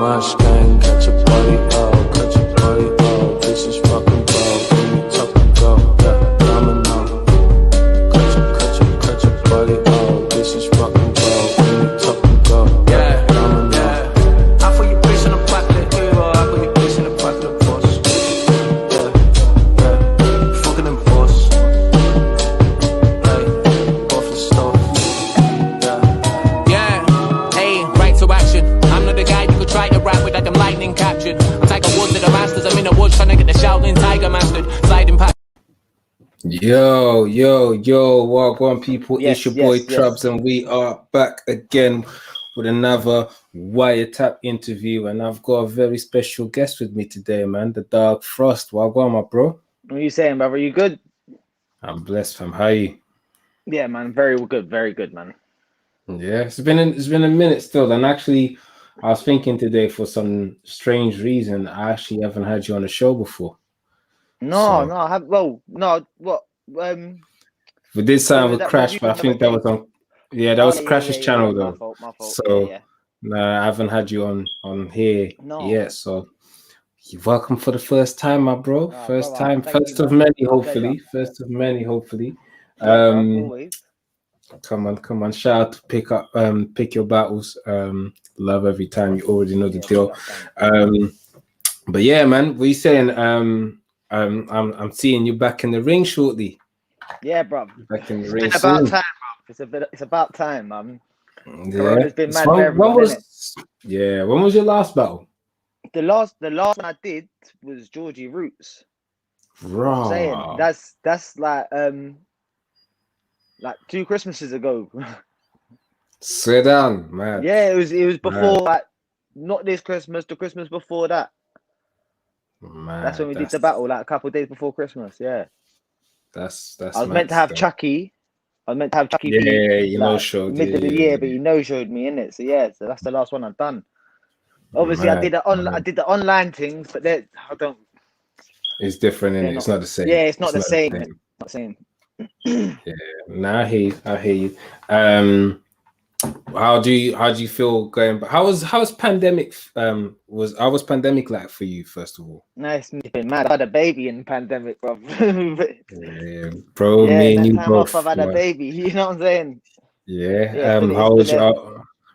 Marsh gang, catch a body, oh, catch a body, oh, this is rock and roll, when you talk and go, yeah, domino. Catch a body, oh, this is rock and roll, when you talk and go, yeah, domino. Yeah. I put your bitch in a pocket, I put your bitch in a pocket, boss. Yeah, fucking them boss. Hey, off the stove. Yeah, hey, right to action. I'm not the guy you could try to rap with like them lightning captured. I'm Tiger Woods to the masters. I'm in the woods trying to get the shouting tiger mastered. Sliding past. Yo, welcome people. It's your boy Trubs, and we are back again with another wiretap interview. And I've got a very special guest with me today, man. The Dark Frost. Welcome, my bro. What are you saying, brother? You good? I'm blessed, fam. How are you? Yeah, man. Very good, man. Yeah, it's been a minute still, and actually, I was thinking today for some strange reason I actually haven't had you on the show before. We did something with Crash, but I think that was on. Yeah, that was Crash's channel though. My fault. So I haven't had you on here yet. So you're welcome for the first time, my bro. First of many, hopefully. Come on. Shout out to pick your battles. Love every time. You already know the deal. But yeah, man, what are you saying? I'm seeing you back in the ring shortly. Yeah, bro. Back in the ring. It's about time, bro. It's about time, man. Yeah. Corona's been mad for everyone, when was your last battle? The last one I did was Georgie Roots. Right. Saying that's like 2 Christmases ago. Sit down, man. Yeah, it was before like not this Christmas, the Christmas before that. Man, that's when we did the battle, like a couple of days before Christmas. Yeah. That's I was meant to have Chucky. Yeah, you know, showed mid of the year, but you showed me in it. So so that's the last one I've done. Obviously, I did the online things, but I don't. It's different, and it's not the same. Yeah, it's not the same. It's not the same. Yeah, nah, I hear you. How do you feel going? But how was pandemic? Was pandemic like for you? First of all, nice. It's been mad. I had a baby in pandemic, bro. Yeah, bro. Me and you both. I've had a baby. You know what I'm saying? Yeah.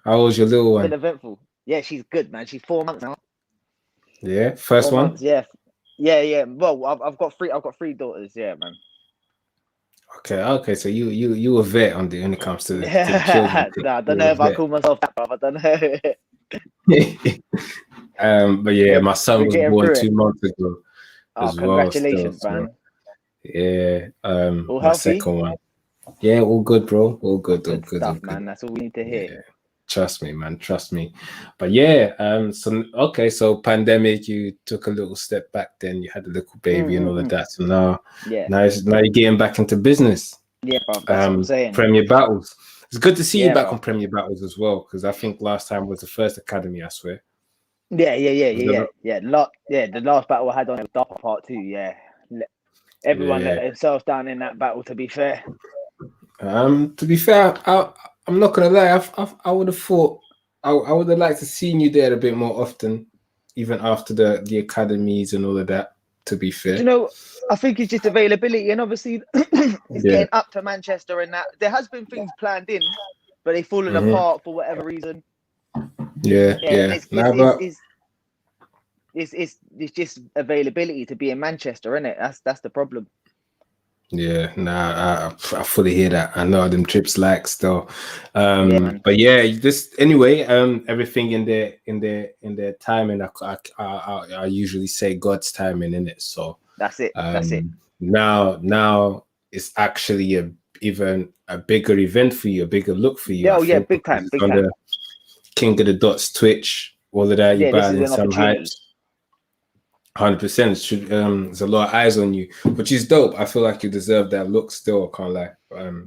How was your little one? It's been eventful. Yeah, she's good, man. She's 4 months now. Yeah, first 4 one. Months, yeah. Well, I've got 3 daughters. Yeah, man. Okay. So you a vet when it comes to the children. Nah, I don't know if I call myself that, bro. I don't know. But yeah, my son was born 2 months ago. Congratulations, man. Yeah. All my healthy? second one. Yeah, all good, bro. All good. Stuff, man. That's all we need to hear. Yeah. Trust me, man. But yeah, so pandemic, you took a little step back. Then you had a little baby and all of that. So now you're getting back into business. Yeah, bro. That's what I'm saying. Premier Battles. It's good to see you back on Premier Battles as well, because I think last time was the first academy. I swear. Yeah. The last battle I had on Dark Part 2. Yeah. Everyone let themselves down in that battle. To be fair. I'm not gonna lie. I would have thought I would have liked to seen you there a bit more often, even after the academies and all of that. To be fair, I think it's just availability, and obviously it's getting up to Manchester, and that there has been things planned in, but they've fallen apart for whatever reason. Yeah. It's just availability to be in Manchester, isn't it? That's the problem. Yeah, I fully hear that. I know them trips like still, but yeah, this anyway. Everything in their timing. I usually say God's timing in it. So that's it. Now it's actually even a bigger event for you, a bigger look for you. Yeah, big time. The King of the Dots Twitch, all of that. You're battling some hypes. 100%. There's a lot of eyes on you, which is dope. I feel like you deserve that look still. I can't lie.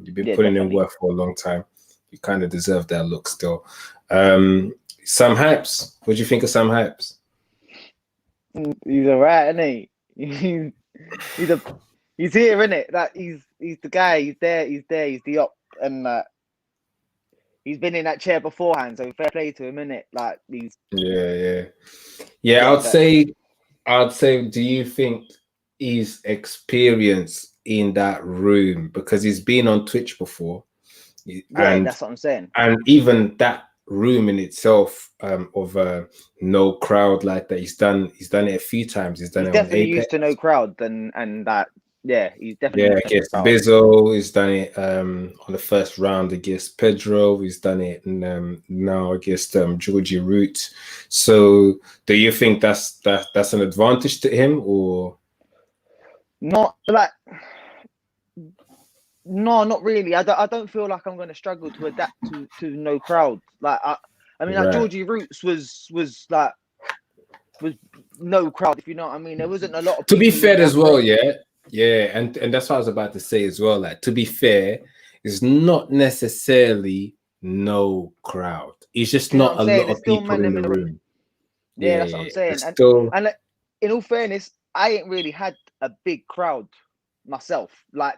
You've been putting in work for a long time. You kind of deserve that look still. Sam Hypes. What do you think of Sam Hypes? He's alright, isn't he? He's here, isn't it? That he's the guy. He's there. He's the op, and he's been in that chair beforehand, so fair play to him, innit? Like these. Yeah. I'd say. Do you think his experience in that room, because he's been on Twitch before? Yeah, that's what I'm saying. And even that room in itself, of no crowd like that, he's done it a few times. He's definitely used to no crowd, and that. Yeah, he's definitely against Bizzo. He's done it on the first round against Pedro. He's done it now against Georgie Root. So, do you think that's an advantage to him, or not? Like, no, not really. I don't feel like I'm going to struggle to adapt to no crowd. Like I mean, like Georgie Roots was no crowd. If you know what I mean, there wasn't a lot of. To be fair, as well, yeah, and that's what I was about to say as well. Like, to be fair, it's not necessarily no crowd. It's just not a lot of people in the room. Yeah, that's what I'm saying. And like, in all fairness, I ain't really had a big crowd myself. Like,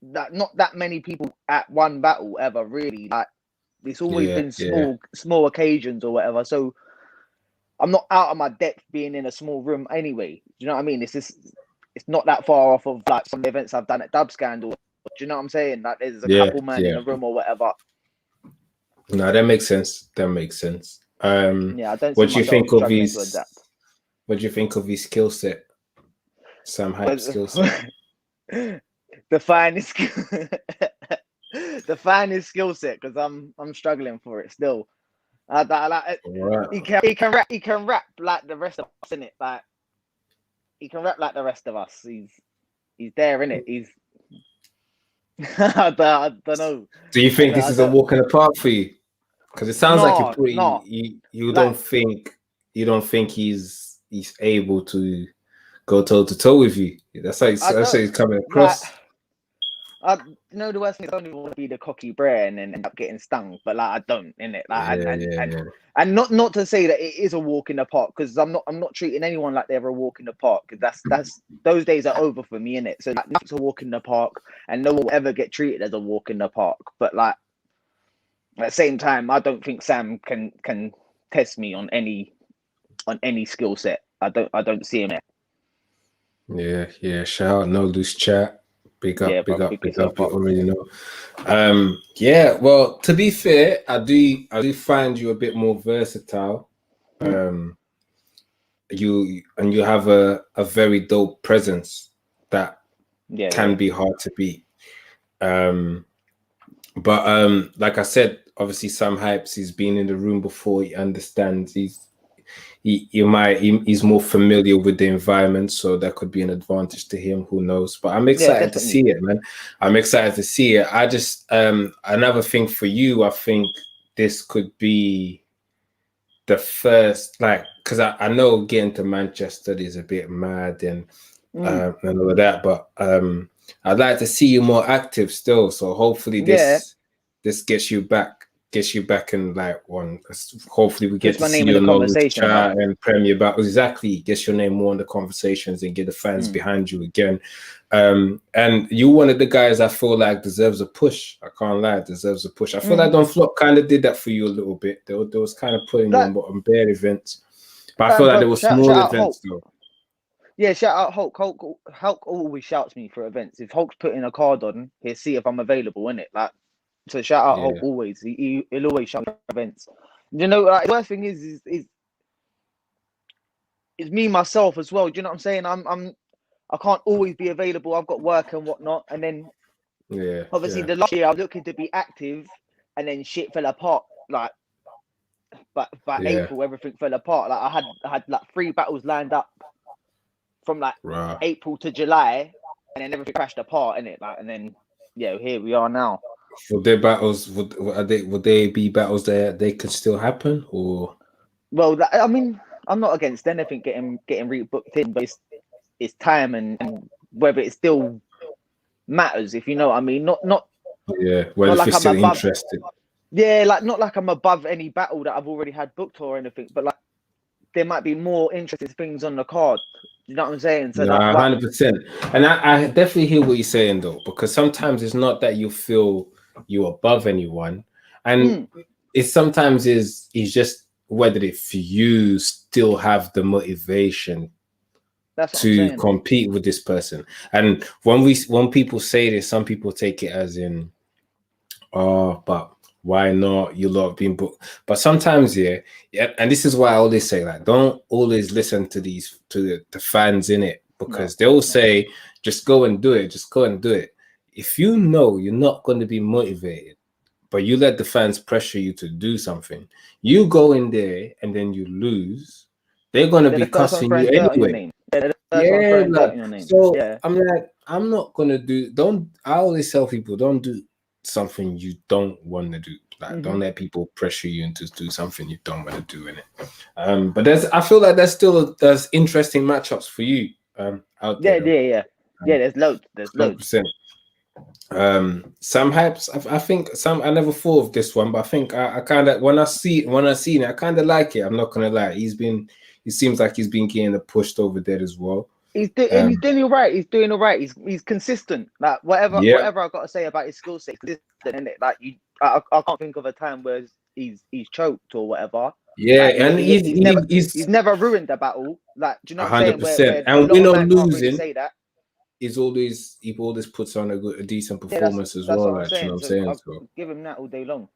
not that many people at one battle ever, really. Like, it's always been small occasions or whatever. So I'm not out of my depth being in a small room anyway. Do you know what I mean? It's not that far off of like some events I've done at Dub Scandal. Do you know what I'm saying? Like, there's a couple man in a room or whatever. No, that makes sense. I don't. What do you think of his? What do you think of his skill set? Sam Hype's skill set. The finest skill set, because I'm struggling for it still. He can rap like the rest of us, innit? Like, he can rap like the rest of us. He's there, innit? He's I don't know. Do you think this is a walk in the park for you? Because it sounds like you're pretty. You don't think he's able to go toe to toe with you. That's how he's coming across. You know, the worst thing is I don't want to be the cocky brer and then end up getting stung, but like, I don't, innit? Like, and not to say that it is a walk in the park, because I'm not treating anyone like they're a walk in the park, because that's those days are over for me, innit? So like, it's a walk in the park, and no one will ever get treated as a walk in the park. But like, at the same time, I don't think Sam can test me on any skill set. I don't see him there. Yeah. Shout out No Loose Chat. Big up. You already know. Well, to be fair, I do find you a bit more versatile. You have a very dope presence that can be hard to beat. But like I said, obviously Sam Hypes, he's been in the room before. He understands. He's more familiar with the environment, so that could be an advantage to him. Who knows? But I'm excited to see it, man. I'm excited to see it. I just another thing for you, I think this could be the first, like, because I know getting to Manchester is a bit mad and all of that, but I'd like to see you more active still. So hopefully this gets you back in like one. Hopefully we get to see you in the chat and Premier Battles. Exactly, gets your name more in the conversations and get the fans behind you again. And you one of the guys I feel like deserves a push. I can't lie, deserves a push. I feel like Don Flop kind of did that for you a little bit. There was kind of putting you on bare events, but I feel like there were small events though. Yeah, shout out Hulk. Hulk always shouts me for events. If Hulk's putting a card on, he'll see if I'm available, innit? Like, so shout out Hulk always. He'll always shout me for events. You know, like, the worst thing is me myself as well. Do you know what I'm saying? I can't always be available. I've got work and whatnot, and then obviously the last year I was looking to be active, and then shit fell apart. Like, but by April everything fell apart. Like I had like 3 battles lined up from like April to July, and then everything crashed apart, innit? Like, and then here we are now. Would their battles would they be battles that they could still happen, or? Well, I mean, I'm not against anything getting rebooked in, but it's time and whether it still matters, if you know what I mean. Not if you're still interested. Yeah, like not like I'm above any battle that I've already had booked or anything, but like there might be more interesting things on the card. You know what I'm saying? So 100%. And I definitely hear what you're saying though, because sometimes it's not that you feel you're above anyone. And it sometimes is just whether if you still have the motivation to compete with this person. And when people say this, some people take it as in, oh, but why not? You lot being booked. But sometimes, and this is why I always say, like, don't always listen to the fans in it, because they'll say, just go and do it, just go and do it. If you know you're not going to be motivated, but you let the fans pressure you to do something, you go in there and then you lose, they're going to be cussing you anyway. I'm like, I'm not going to do, I always tell people, don't do something you don't want to do. Like, don't let people pressure you into do something you don't want to do in it. But I feel like there's interesting matchups for you out there. There's loads. 100%. Sam Hypes, I think I never thought of this one, but I think I kind of when I seen it, I kind of like it. I'm not gonna lie. It seems like he's been getting pushed over there as well. He's doing all right. He's doing all right. He's consistent. Like whatever I got to say about his skill set, consistent, isn't it? Like I can't think of a time where he's choked or whatever. Yeah, like, and he's never ruined the battle. Like, do you know what I'm saying? 100%. And we know losing. Really say that. He always puts on a decent performance as well. Like, you know what I'm saying? So give him that all day long.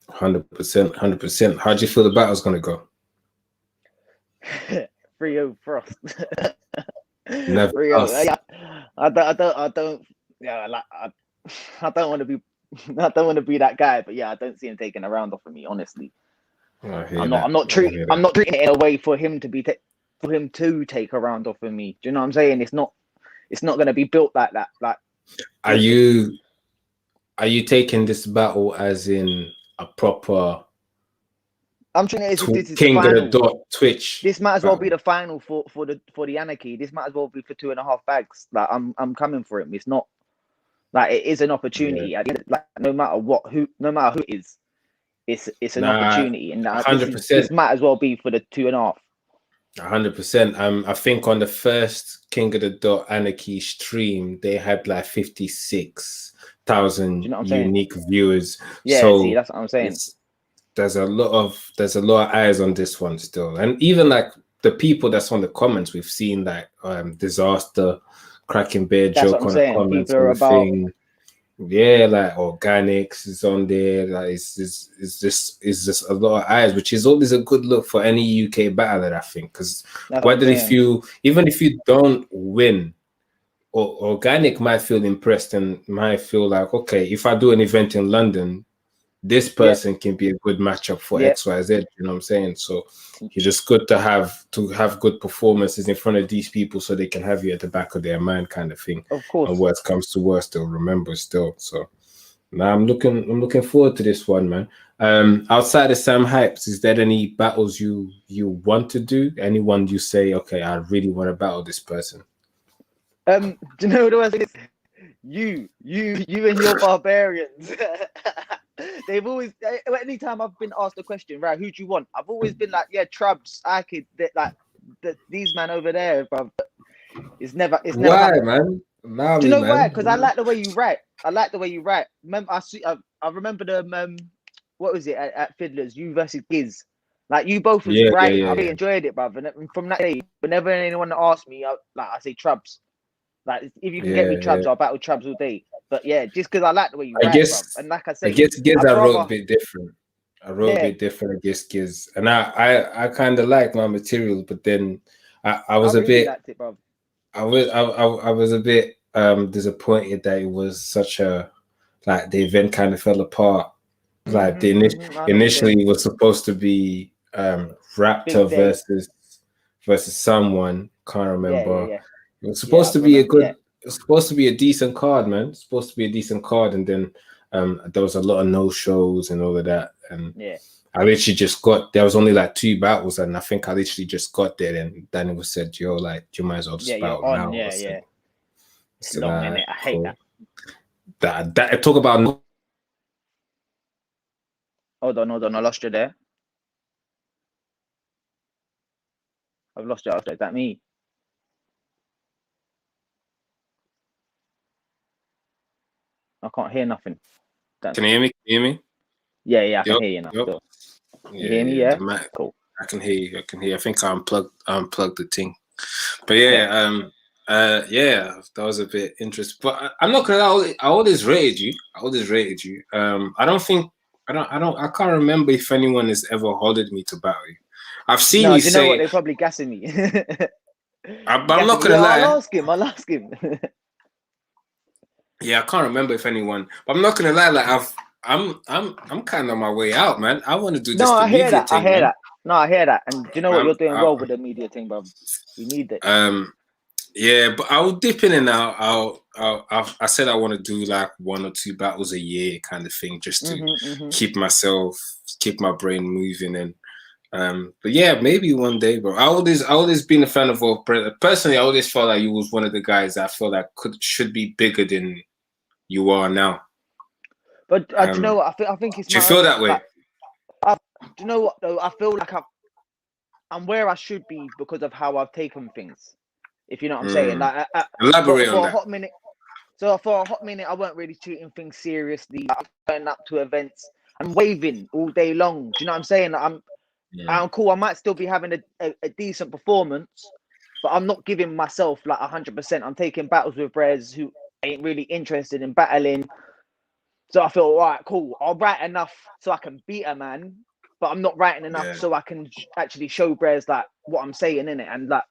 100%. How do you feel the battle's gonna go? 3-0 Frost. Never. 3-0. Yeah, I don't. Yeah, like I don't want to be. I don't want to be that guy, but yeah, I don't see him taking a round off of me. Honestly, I'm not treating it in a way for him to take a round off of me. Do you know what I'm saying? It's not going to be built like that. Like, are you taking this battle as in a proper? I'm trying to. This is King the final. of the Dot Twitch. This might as well be the final for the Anarchy. This might as well be for 2.5 bags. Like, I'm coming for him. It's not like it is an opportunity. Yeah. Like, no matter who it is, it's an opportunity, and 100%. This might as well be for the 2.5. 100%. I think on the first King of the Dot Anarchy stream, they had like 56,000 unique viewers. Yeah, so see, that's what I'm saying. There's a lot of eyes on this one still, and even like the people that's on the comments, we've seen like Disaster, Cracking Bear joke on the comments on the thing. Yeah, like Organics is on there. Like it's just a lot of eyes, which is always a good look for any UK battler, I think. Because even if you don't win, Organic might feel impressed and might feel like, okay, if I do an event in London, this person can be a good matchup for XYZ. You know what I'm saying? So it's just good to have good performances in front of these people, so they can have you at the back of their mind, kind of thing. Of course. And worst comes to worst, they'll remember still. So now I'm looking forward to this one, man. Outside of Sam Hypes, is there any battles you want to do? Anyone you say, okay, I really want to battle this person? Do you know what I was? You and your barbarians. They've always, anytime I've been asked a question, right, who do you want? I've always been like, yeah, Trubs, I could, like, these man over there, bro. It's never. Why, man? Do you know why? Because I like the way you write. Remember, I remember the what was it at Fiddlers? You versus Giz. Like, you both was great. I really enjoyed it, brother. And from that day, whenever anyone asked me, I say Trubs. Like, if you can get me Trubs, I'll battle Trubs all day. But yeah, just because I like the way you write, bro. And like I say, I guess Giz I wrote a bit different. A bit different against Giz, and I kind of like my materials, but then I was liked it, bro. I was a bit disappointed that it was such a, like, the event kind of fell apart. Like initially it was supposed to be Raptor versus someone, can't remember. Yeah. It was supposed to be it was supposed to be a decent card, man. It's supposed to be a decent card, and then there was a lot of no shows and all of that. And I literally just there was only like 2 battles, and I think I literally just got there, and then it was said, yo, like, you might as well just battle now. It's long, innit? I hate that. Talk about. Hold on, I lost you there. I've lost you. Is that me? I can't hear nothing. Can you hear me? Yeah, I can hear you now. Yep. You hear me? Yeah. Cool. I can hear you. I think I unplugged the thing. But yeah, that was a bit interesting. But I'm not gonna lie, I always rated you. I can't remember if anyone has ever hollered me to battle you. I've seen you say. You know what? They're probably gassing me. I'm not gonna lie. I'll ask him. Yeah, I can't remember if anyone. But I'm not gonna lie. Like I'm kind of on my way out, man. I want to do this. I hear that. No, I hear that. And do you know what? You're doing well with the media thing, bro. We need it. Yeah, but I'll dip in and out. I said I want to do like 1 or 2 battles a year, kind of thing, just to keep my brain moving. And but yeah, maybe one day, bro. I always been a fan of Wolf. Personally, I always felt like you was one of the guys that I feel like should be bigger than you are now. But do you know what? I think it's. Do you feel that way? Do you know what though? I feel like I'm where I should be because of how I've taken things. If you know what I'm saying, like elaborate on that. A hot minute. So for a hot minute, I weren't really treating things seriously. I'm going up to events, I'm waving all day long. Do you know what I'm saying? I'm cool. I might still be having a decent performance, but I'm not giving myself like 100%. I'm taking battles with Brez who ain't really interested in battling. So I feel, all right, cool. I'll write enough so I can beat a man, but I'm not writing enough so I can actually show Brez like what I'm saying in it. And like,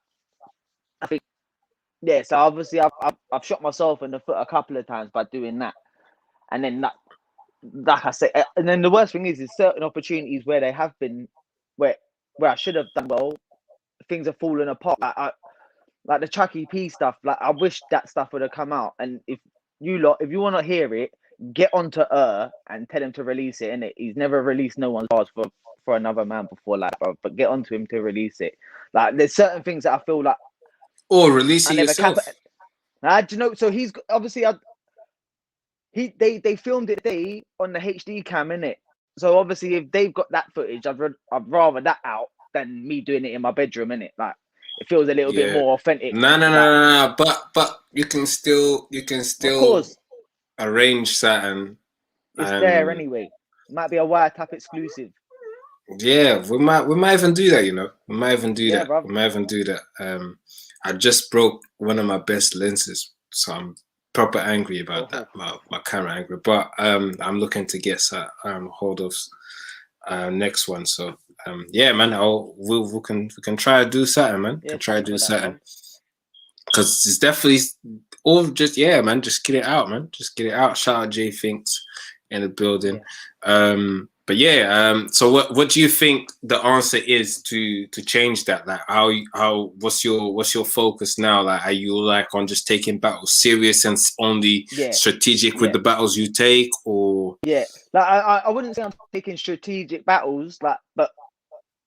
I think, so obviously I've shot myself in the foot a couple of times by doing that. And then like I say, and then the worst thing is certain opportunities where they have been, where I should have done well, things are falling apart. Like the Chucky P stuff, like I wish that stuff would have come out. And if you want to hear it, get onto and tell him to release it. And he's never released no one's bars for another man before, like, bro. But get onto him to release it. Like there's certain things that I feel like. Or release it yourself. Do you know? So he's obviously they filmed it today on the HD cam, innit? So obviously if they've got that footage, I'd rather that out than me doing it in my bedroom, innit? Like it feels a little bit more authentic. No. But you can still of course arrange something. It's there anyway. It might be a wiretap exclusive. Yeah, we might even do that, you know. We might even do that. I just broke one of my best lenses, so I'm proper angry about that. My camera angry, but I'm looking to get hold of next one. So yeah, man, we can try to do something, man. Yeah, try to do something because it's definitely all just man. Just get it out, man. Just get it out. Shout out Jay Finks in the building. Yeah. But yeah, so what do you think the answer is to change that? Like what's your focus now? Like, are you like on just taking battles serious and only strategic with the battles you take, or like I wouldn't say I'm taking strategic battles, like, but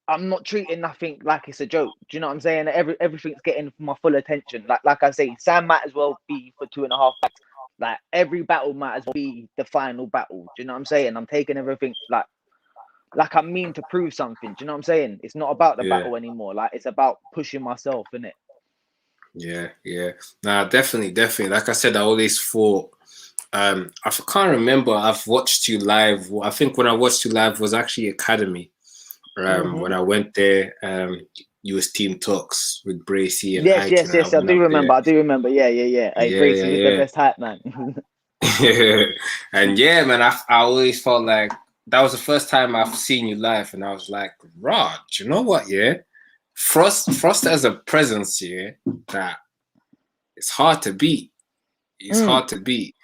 I'm not treating nothing like it's a joke. Do you know what I'm saying? Everything's getting my full attention. Like I say, Sam might as well be for 2.5 fights. Like every battle might as well be the final battle. Do you know what I'm saying? I'm taking everything like I mean to prove something. Do you know what I'm saying? It's not about the battle anymore. Like it's about pushing myself, innit? Yeah. Nah, definitely. Like I said, I always thought. I can't remember. I've watched you live. I think when I watched you live was actually Academy. When I went there, you was Team Talks with Bracy and yes. I do remember. Yeah. Hey, Bracy was the best hype man. And yeah, man, I always felt like that was the first time I've seen you live, and I was like, Rod, you know what? Yeah, Frost has a presence here that it's hard to beat. It's hard to beat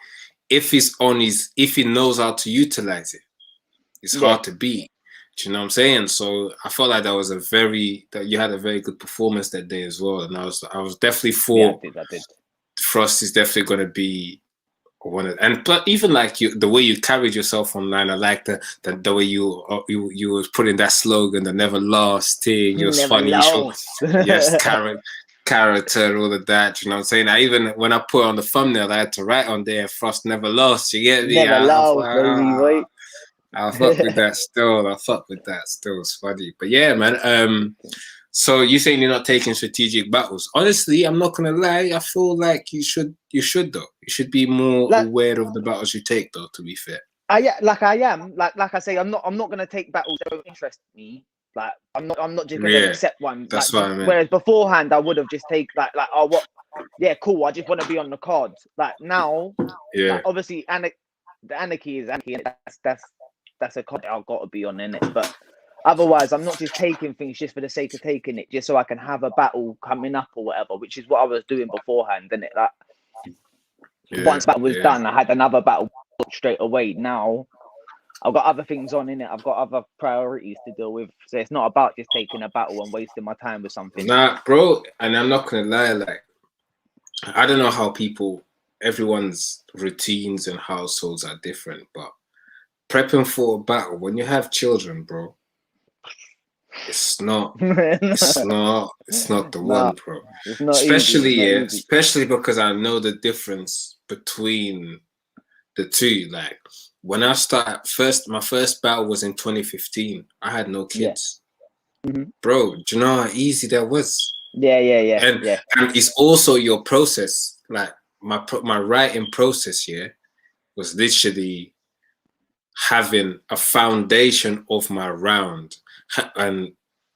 if he knows how to utilize it. It's hard to beat. Do you know what I'm saying? So I felt like that you had a very good performance that day as well, and I was definitely for. I did. Frost is definitely going to be one of, but even like the way you carried yourself online, I like the way you was putting that slogan, the never lost thing. It was funny. Yes, character, all of that. You know what I'm saying? Even when I put on the thumbnail, I had to write on there, Frost never lost. You get me? Never lost, baby, right? I fuck with that still. It's funny. But yeah, man. So you saying you're not taking strategic battles? Honestly, I'm not gonna lie. I feel like you should though. You should be more aware of the battles you take though, to be fair. I am. Like I say, I'm not gonna take battles that don't interest me. Like I'm not just gonna accept one. That's like, what I mean. Whereas beforehand, I would have just take like oh what, yeah, cool. I just want to be on the cards. Like now, like, obviously, the anarchy is anarchy, and that's a card I've got to be on in it. But otherwise, I'm not just taking things just for the sake of taking it, just so I can have a battle coming up or whatever, which is what I was doing beforehand, innit? Like once that was done, I had another battle straight away. Now I've got other things on in it. I've got other priorities to deal with. So it's not about just taking a battle and wasting my time with something. Nah, bro, and I'm not gonna lie, like I don't know how everyone's routines and households are different, but prepping for a battle when you have children, bro, it's not the one, bro. Especially because I know the difference between the two. Like when I my first battle was in 2015. I had no kids. Bro, do you know how easy that was? Yeah. And it's also your process. Like my writing process here was literally having a foundation of my round and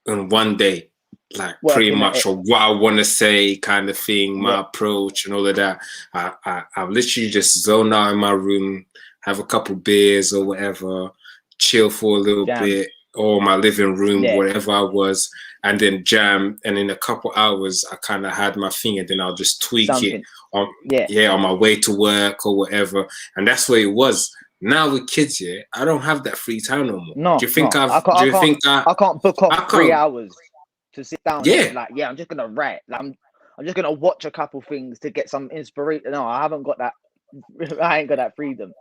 one day, like pretty much of what I want to say, kind of thing, my approach and all of that. I literally just zone out in my room, have a couple beers or whatever, chill for a little bit, or my living room, wherever I was, and then jam. And in a couple hours, I kind of had my thing, and then I'll just tweak it on my way to work or whatever. And that's where it was. Now with kids, I don't have that free time no more. No, do you think I can't book off 3 hours to sit down? I'm just gonna write. Like, I'm just gonna watch a couple things to get some inspiration. No, I haven't got that. I ain't got that freedom.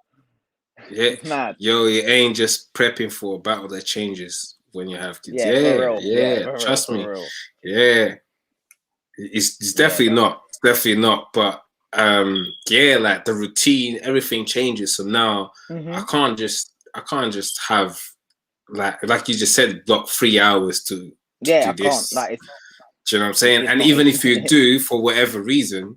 Yeah, it's mad. Yo, it ain't just prepping for a battle that changes when you have kids. Trust me. Yeah, it's definitely not. It's definitely not. But like the routine, everything changes. So now I can't just have like you just said, block 3 hours to do this. Can't. Like, do you know what I'm saying? And even if you do, for whatever reason,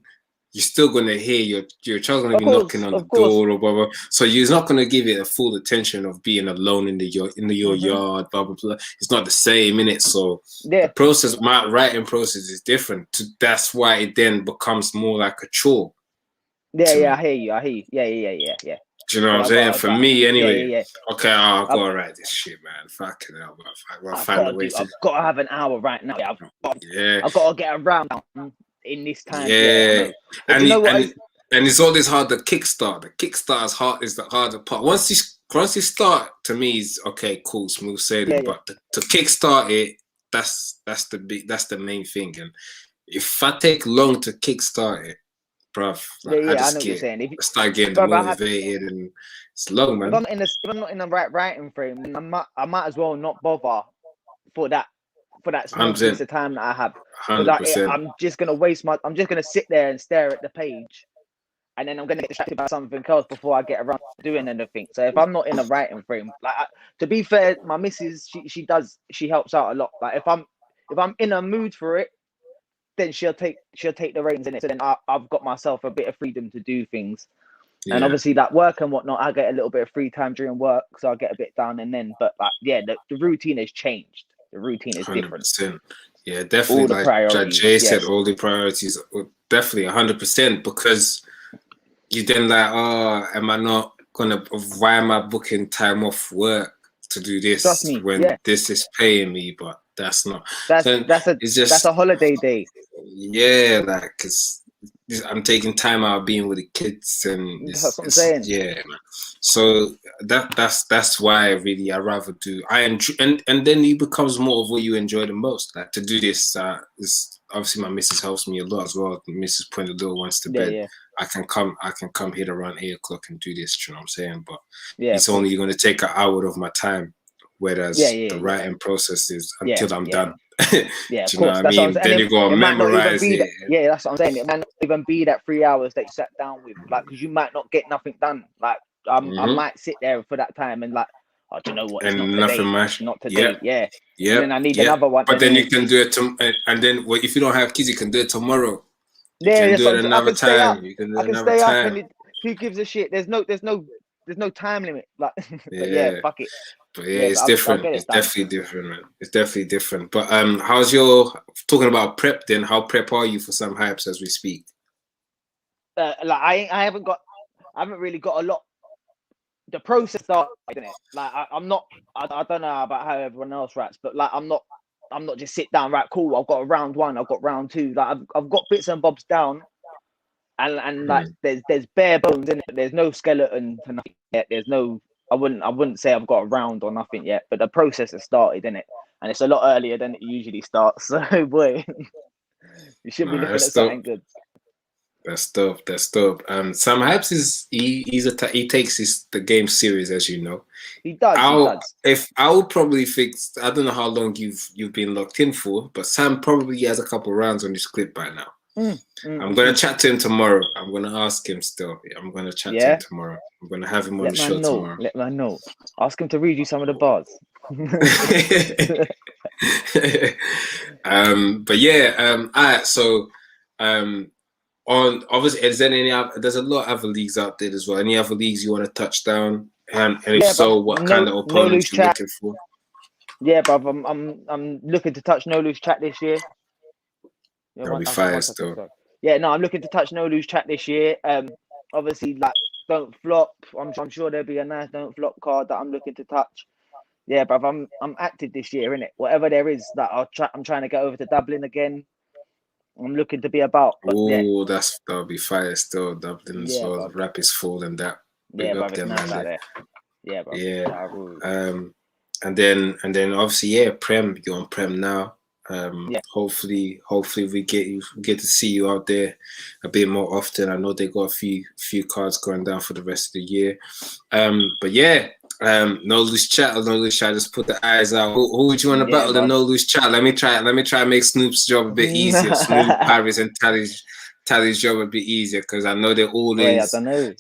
you're still gonna hear your child's gonna be knocking on the door or blah blah. So you're not gonna give it a full attention of being alone in your yard, blah blah blah. It's not the same, innit? So the process, my writing process is different. That's why it then becomes more like a chore. I hear you. Yeah. Do you know what I'm saying? For me, anyway. Okay, I'll go and write this shit, man. Fucking hell, man. I've got to have an hour right now. I've got to get around in this time. And it's always hard to kickstart. The kickstart is the harder part. Once you start, to me, is okay, cool, smooth sailing. But to kickstart it, that's the main thing. And if I take long to kickstart it, bruv, I know what you're saying. Start getting motivated, and it's long, man. If I'm not in the right writing frame, I might as well not bother for that small piece of time that I have. I'm just gonna sit there and stare at the page, and then I'm gonna get distracted by something else before I get around to doing anything. So if I'm not in the writing frame, to be fair, my missus, she helps out a lot. Like if I'm in a mood for it, then she'll take the reins in it. So then I've got myself a bit of freedom to do things. And obviously that work and whatnot, I get a little bit of free time during work, so I get a bit down and then. But the routine has changed. The routine is 100%. Different. Yeah, definitely. Like Jay said, all the priorities are definitely 100%, because you then like, why am I booking time off work to do this this is paying me? But that's not. That's a holiday day. Yeah, like, cause I'm taking time out being with the kids, and that's what I'm saying. Yeah, man. So that's why I'd rather do. And then it becomes more of what you enjoy the most. Like to do this is obviously my missus helps me a lot as well. Mrs. putting the little ones to bed. Yeah. I can come here around 8 o'clock and do this. You know what I'm saying? But it's only going to take an hour of my time. Whereas the writing process is until I'm done. Yeah, do you know what I mean? Then you go and memorize it. That's what I'm saying. It might not even be that 3 hours that you sat down with, like, because you might not get nothing done. Like, I might sit there for that time and like, do you know what? It's and not nothing today. much. Not today. Yeah. And then I need another one. But then you can do it and then if you don't have kids, you can do it tomorrow. You can do it another time. You can do it another time. Who gives a shit? There's no no time limit. Like, but yeah, fuck it. But yeah, it's different. It's definitely different, man. It's definitely different. But how's your talking about prep then? How prep are you for some hypes as we speak? Like I haven't really got a lot. The process started, isn't it? Like I'm not. I don't know about how everyone else raps, but like I'm not just sit down, right? Cool. I've got round 1. I've got round 2. Like I've got bits and bobs down, and like there's bare bones in it. There's no skeleton to nothing yet. There's no. I wouldn't say I've got a round or nothing yet, but the process has started, in it, and it's a lot earlier than it usually starts. So boy, you should be looking at something good. That's dope. That's dope. Sam Hypes is he takes the game serious, as you know. He does. If I would probably fix, I don't know how long you've been locked in for, but Sam probably has a couple rounds on his clip by now. I'm gonna chat to him tomorrow. I'm gonna ask him still. I'm gonna chat to him tomorrow. I'm gonna have him on the show tomorrow. Let me know. Ask him to read you some of the bars. But yeah, alright, so on obviously there's a lot of other leagues out there as well. Any other leagues you want to touch down? And if so, what kind of opponents you're looking for? Yeah, bruv, I'm looking to touch No Lose Chat this year. That'll be fire still. Yeah, no, I'm looking to touch No Lose Chat this year. Obviously, like Don't Flop. I'm sure there'll be a nice Don't Flop card that I'm looking to touch. Yeah, bruv, I'm active this year, innit? Whatever there is that I'm trying to get over to Dublin again. I'm looking to be about. Oh, that'll be fire still. Dublin as well. The rap is full and that. Big up them, nice out there. Yeah, bro. Yeah. And then obviously, Prem, you're on Prem now. Hopefully we get to see you out there a bit more often. I know they got a few cards going down for the rest of the year. But yeah, No Loose Chat. Just put the eyes out. Who would you want to battle? The No Loose Chat. Let me try and make Snoop's job a bit easier. Snoop, Paris, and Tally's job a bit easier, because I know they're always. I don't know.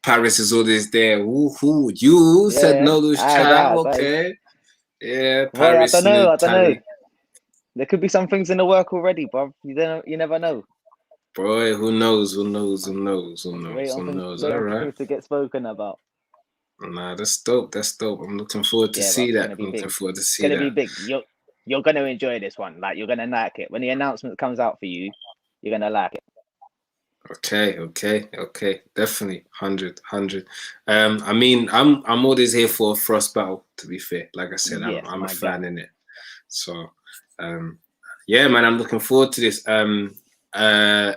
Paris is always there. Who you said No Loose Chat? Okay. Yeah, Paris. I don't know. There could be some things in the work already, bro. You never know. Boy, who knows? Who knows? All right. To get spoken about. Nah, that's dope. I'm looking forward to see that. I'm looking forward to see that. It's gonna be big. You're gonna enjoy this one. Like, you're gonna like it. When the announcement comes out for you, you're gonna like it. Okay. Definitely. 100. I mean, I'm always here for a Frost battle, to be fair. Like I said, I'm a fan in it. So yeah, man, I'm looking forward to this. Anyway,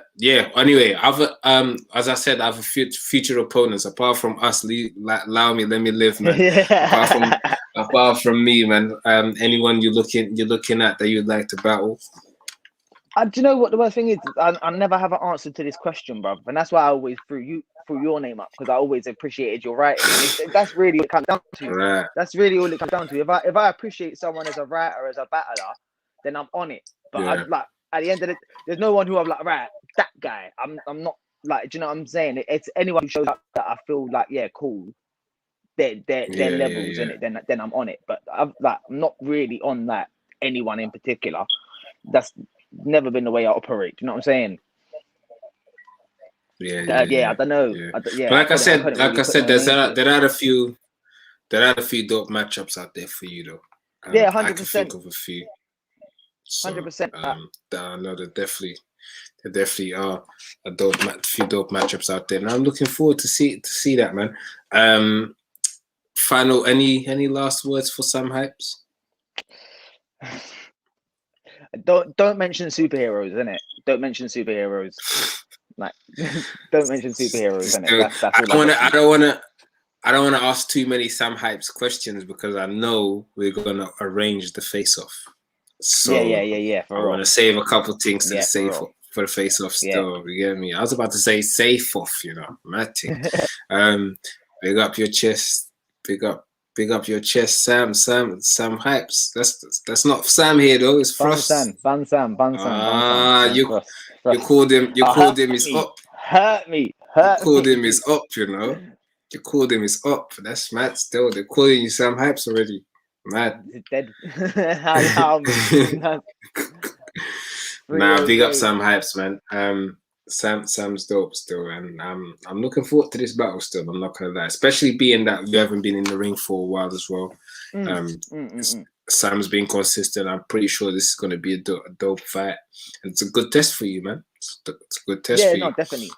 as I said, I have future opponents apart from us. Let me live, man. apart from me, man. Anyone you're looking at that you'd like to battle? Do you know what the worst thing is? I never have an answer to this question, bro, and that's why I always threw your name up, because I always appreciated your writing. That's really what it comes down to. Right. That's really all it comes down to. If I appreciate someone as a writer, as a battler, then I'm on it. But I, like, at the end of it, there's no one who I'm like, right, that guy. I'm not like, do you know what I'm saying? It's anyone who shows up that I feel like, yeah, cool. Their levels in it, then I'm on it. But I'm not really on that anyone in particular. That's never been the way I operate. Do you know what I'm saying? Yeah. I don't know. Yeah. But like I said, there are a few dope matchups out there for you, though. 100%. I can think of a few. 100%. I know there definitely are few dope matchups out there, and I'm looking forward to see that, man. Final, any last words for Sam Hypes? Don't mention superheroes, innit? Don't mention superheroes. Like, don't mention superheroes, innit? That's I don't wanna ask too many Sam Hypes questions, because I know we're gonna arrange the face-off. So yeah. I want to save a couple things to for the face-off still. You get me? I was about to say safe off, mad thing. Big up your chest. Big up your chest, Sam Hypes. That's not Sam here though. It's Frost. Ban Sam. You called him is up. Hurt me. You called him is up. You called him is up. That's mad. Still, they're calling you Sam Hypes already. Mad. Is it dead? Nah, big up Sam Hypes, man. Sam's dope still, and I'm looking forward to this battle still. I'm not gonna lie, especially being that you haven't been in the ring for a while as well. Sam's been consistent. I'm pretty sure this is gonna be a dope fight, and it's a good test for you, man. It's a good test for you. Yeah, definitely.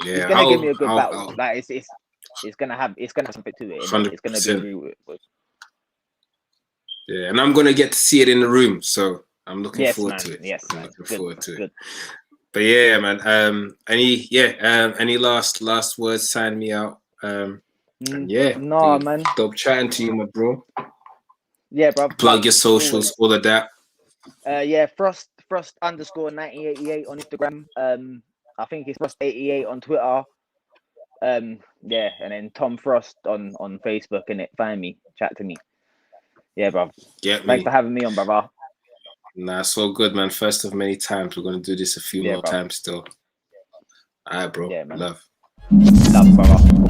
Yeah, it's gonna give me a good battle. Like it's gonna have something to it. 100%. It's gonna be with. Yeah, and I'm gonna get to see it in the room, so I'm looking forward to it. Yes, I'm looking forward to it. But yeah, man. Any last words? Sign me out. And yeah, man. Dope chatting to you, my bro. Yeah, bro. Plug your socials, all of that. Yeah, Frost _1988 on Instagram. I think it's Frost88 on Twitter. Yeah, and then Tom Frost on Facebook, and find me, chat to me. Yeah, bro. Thanks for having me on, brother. Nah, it's all good, man. First of many times. We're gonna do this a few more times still. All right, bro. Yeah, man. Love, brother.